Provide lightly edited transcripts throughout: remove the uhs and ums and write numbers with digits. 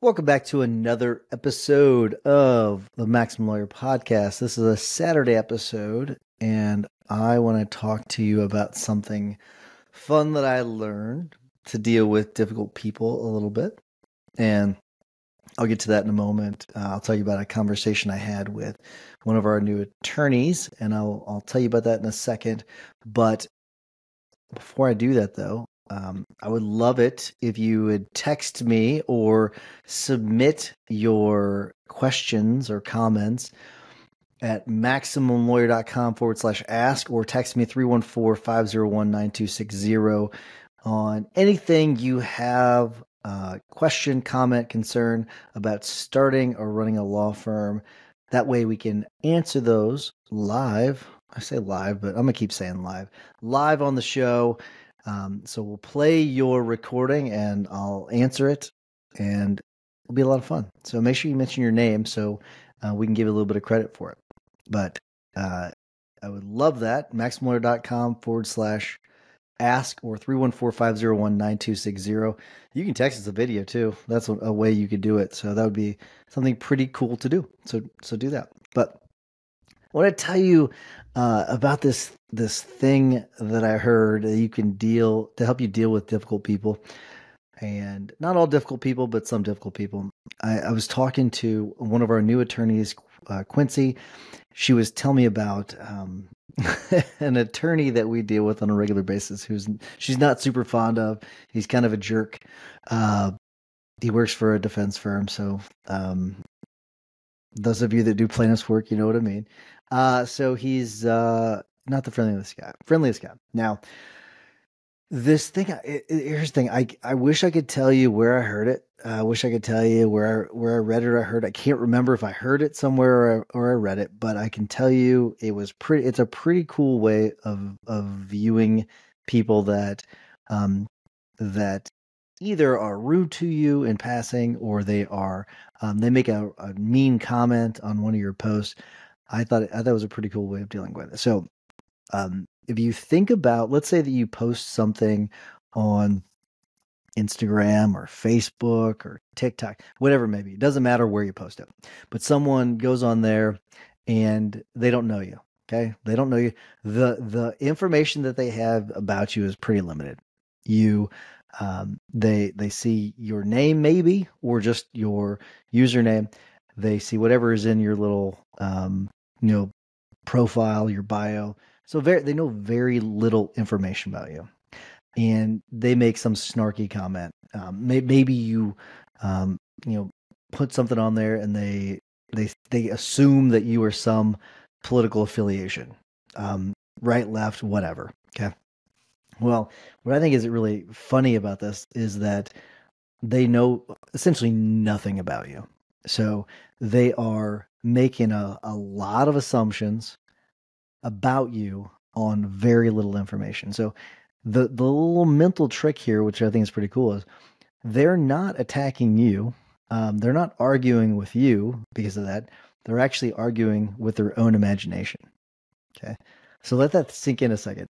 Welcome back to another episode of the Maximum Lawyer Podcast. This is a Saturday episode, and I want to talk to you about something fun that I learned to deal with difficult people a little bit. And I'll get to that in a moment. I'll tell you about a conversation I had with one of our new attorneys, and I'll tell you about that in a second. But before I do that, though, I would love it if you would text me or submit your questions or comments at MaximumLawyer.com/ask or text me 314-501-9260 on anything you have, question, comment, concern about starting or running a law firm. That way we can answer those live. I say live, but I'm going to keep saying live on the show. So we'll play your recording and I'll answer it, and it'll be a lot of fun. So make sure you mention your name so we can give you a little bit of credit for it. But I would love that. MaximumLawyer.com/ask or 314-501-9260. You can text us a video too. That's a way you could do it. So that would be something pretty cool to do. So do that. But I want to tell you about this thing that I heard that you can to help you deal with difficult people, and not all difficult people, but some difficult people. I was talking to one of our new attorneys, Quincy. She was telling me about an attorney that we deal with on a regular basis she's not super fond of. He's kind of a jerk. He works for a defense firm, so those of you that do plaintiff's work, you know what I mean. So he's not the friendliest guy. Now, this thing, here's the thing. I wish I could tell you where I heard it. I wish I could tell you where I read it or I heard it. I can't remember if I heard it somewhere or I read it, but I can tell you it's a pretty cool way of viewing people that either are rude to you in passing or they make a mean comment on one of your posts. I thought it was a pretty cool way of dealing with it. So if you think about, let's say that you post something on Instagram or Facebook or TikTok, whatever it may be. It doesn't matter where you post it. But someone goes on there and they don't know you. Okay? They don't know you. The information that they have about you is pretty limited. They see your name maybe, or just your username. They see whatever is in your little profile, your bio. So they know very little information about you, and they make some snarky comment. Maybe you put something on there, and they assume that you are some political affiliation, right, left, whatever. Okay. Well, what I think is really funny about this is that they know essentially nothing about you. So they are making a lot of assumptions about you on very little information. So the little mental trick here, which I think is pretty cool, is they're not attacking you. They're not arguing with you because of that. They're actually arguing with their own imagination. Okay. So let that sink in a second.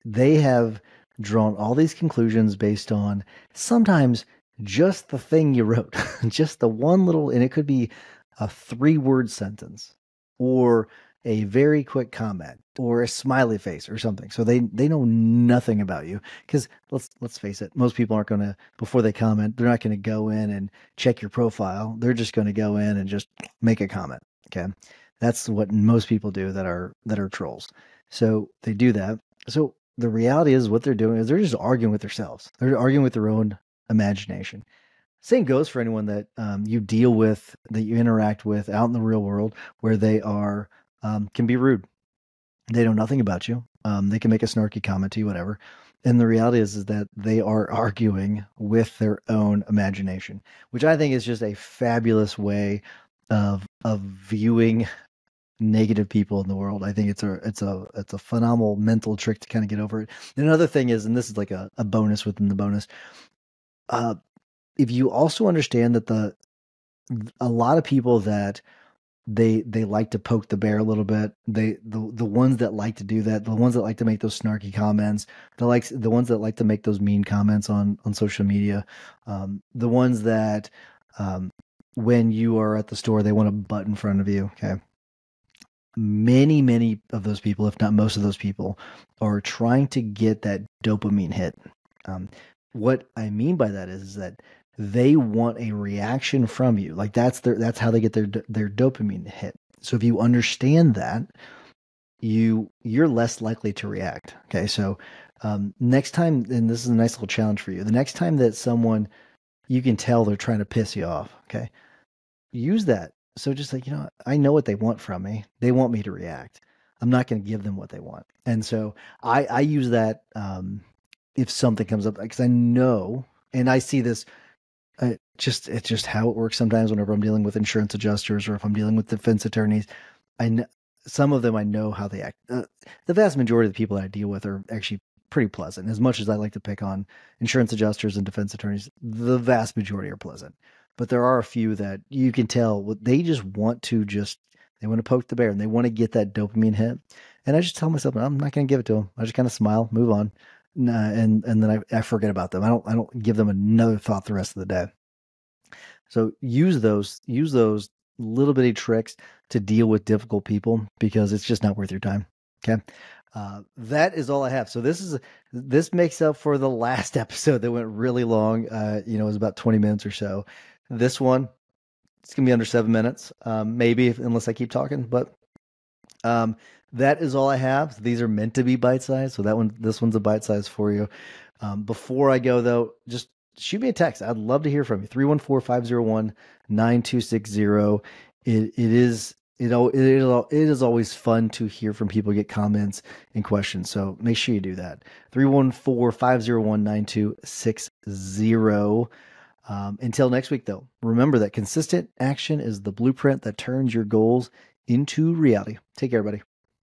They have drawn all these conclusions based on sometimes just the thing you wrote, just the one little, and it could be a 3-word sentence or a very quick comment or a smiley face or something. So they know nothing about you, because let's face it, most people aren't going to, before they comment, they're not going to go in and check your profile. They're just going to go in and just make a comment. Okay. That's what most people do that are trolls. So they do that. So the reality is what they're doing is they're just arguing with themselves. They're arguing with their own imagination. Same goes for anyone that you deal with, that you interact with out in the real world, where they are can be rude. They know nothing about you. They can make a snarky comment to you, whatever. And the reality is that they are arguing with their own imagination, which I think is just a fabulous way of viewing negative people in the world. I think it's a phenomenal mental trick to kind of get over it. And another thing is, and this is like a bonus within the bonus, if you also understand that a lot of people that they like to poke the bear a little bit, the ones that like to do that, the ones that like to make those snarky comments, the ones that like to make those mean comments on social media, the ones that When you are at the store, they want a butt in front of you. Okay. Many of those people, if not most of those people, are trying to get that dopamine hit. Um, what I mean by that is that they want a reaction from you. Like that's how they get their dopamine hit. So if you understand that, you're less likely to react. Okay, so next time, and this is a nice little challenge for you. The next time that someone you can tell they're trying to piss you off, okay, use that. So just like, I know what they want from me. They want me to react. I'm not going to give them what they want. And so I use that if something comes up, because I know, and I see this, it's just how it works sometimes whenever I'm dealing with insurance adjusters or if I'm dealing with defense attorneys. I know some of them, I know how they act. The vast majority of the people that I deal with are actually pretty pleasant. As much as I like to pick on insurance adjusters and defense attorneys, the vast majority are pleasant. But there are a few that you can tell they just want to they want to poke the bear and they want to get that dopamine hit. And I just tell myself, I'm not going to give it to them. I just kind of smile, move on. And then I forget about them. I don't give them another thought the rest of the day. So use those little bitty tricks to deal with difficult people, because it's just not worth your time. Okay. That is all I have. So this makes up for the last episode that went really long. It was about 20 minutes or so. This one, it's going to be under 7 minutes. Maybe unless I keep talking, but that is all I have. These are meant to be bite-sized. So this one's a bite-size for you. Before I go though, just shoot me a text. I'd love to hear from you. 314-501-9260. It is always fun to hear from people, get comments and questions. So make sure you do that. 314-501-9260. Until next week though, remember that consistent action is the blueprint that turns your goals into reality. Take care, everybody.